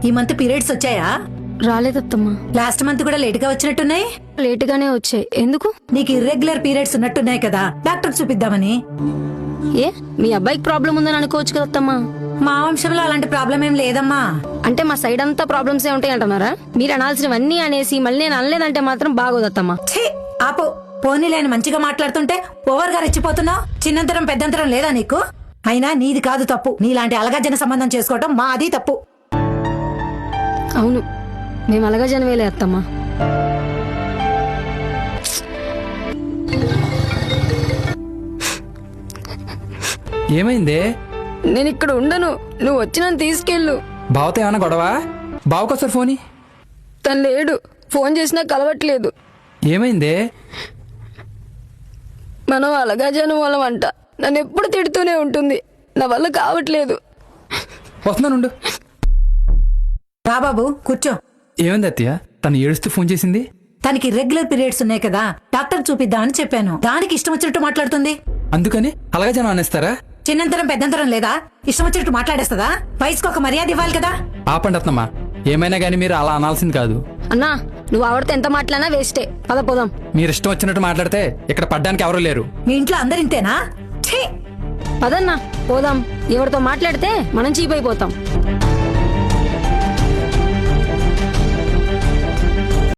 ఈ month periods వచ్చాయా? రాలేదత్తమ్మా. Last month కూడా లేట్ గా వచ్చినట్టున్నాయి. లేటుగానే వచ్చాయి. ఎందుకు? నీకు ఇర్రెగ్యులర్ పీరియడ్స్ ఉన్నట్టున్నాయి కదా, డాక్టర్ చూపిద్దామని. ఏ మీ అబ్బాయికి ప్రాబ్లం ఉందని అనుకోవచ్చు కదత్తమ్మా. మా వంశంలో అలాంటి ప్రాబ్లం ఏం లేదమ్మా. అంటే మా సైడ్ అంతా ప్రాబ్లమ్స్ ఏ ఉంటాయి అంటున్నారా? మీరు అనాల్సినవన్నీ అనేసి మళ్ళీ నేను అనలేదంటే మాత్రం బాగోదత్తమ్మా. ఛీ, ఆపు. పోనీలేని మంచిగా మాట్లాడుతుంటే ఓవర్ గా రెచ్చిపోతున్నావు. చిన్నంతరం పెద్దంతరం లేదా నీకు? అయినా నీది కాదు తప్పు. నీలాంటి అలగజ్జన సంబంధం చేసుకోవటం మాది తప్పు. అవును, మేము అలాగా జనవేలే అత్తమ్మా. ఏమైంది? నేను ఇక్కడ ఉండను, నువ్వు వచ్చి నన్ను తీసుకెళ్ళు. బావతో ఏమన్నా గొడవ? బావకోసారి ఫోని. తను లేడు, ఫోన్ చేసినా కలవట్లేదు. ఏమైంది? మనం అలాగా జనం వాళ్ళం అంట. నన్ను ఎప్పుడు తిడుతూనే ఉంటుంది. నా వల్ల కావట్లేదు. వస్తున్నానుండు. రా బాబు, కూర్చో. ఏమైంది అత్తయ్య? తను ఏడుస్తూ ఫోన్ చేసింది. తనకి రెగ్యులర్ పీరియడ్స్ ఉన్నాయి కదా, డాక్టర్ చూపిద్దామని చెప్పాను. దానికి ఇష్టం వచ్చినట్టు మాట్లాడుతుంది. అందుకని అలాగే జనం అనేస్తారా? చిన్నంతరం పెద్దంతరం లేదా? ఇష్టం వచ్చినట్టు మాట్లాడేస్తుందా? వయసుకు ఒక మర్యాద ఇవ్వాలి కదా. ఆపండి అత్తమ్మా, ఏమైనా గానీ మీరు అలా అనాల్సింది కాదు. అన్నా, నువ్వు ఆవిడతో ఎంత మాట్లాడినా వేస్టే. పద పోదాం. మీరు ఇష్టం వచ్చినట్టు మాట్లాడితే ఇక్కడ పడ్డానికి ఎవరూ లేరు. మీ ఇంట్లో అందరింతేనా? ఛీ! పదన్నా పోదాం. ఎవరితో మాట్లాడితే మనం చీప్ అయిపోతాం.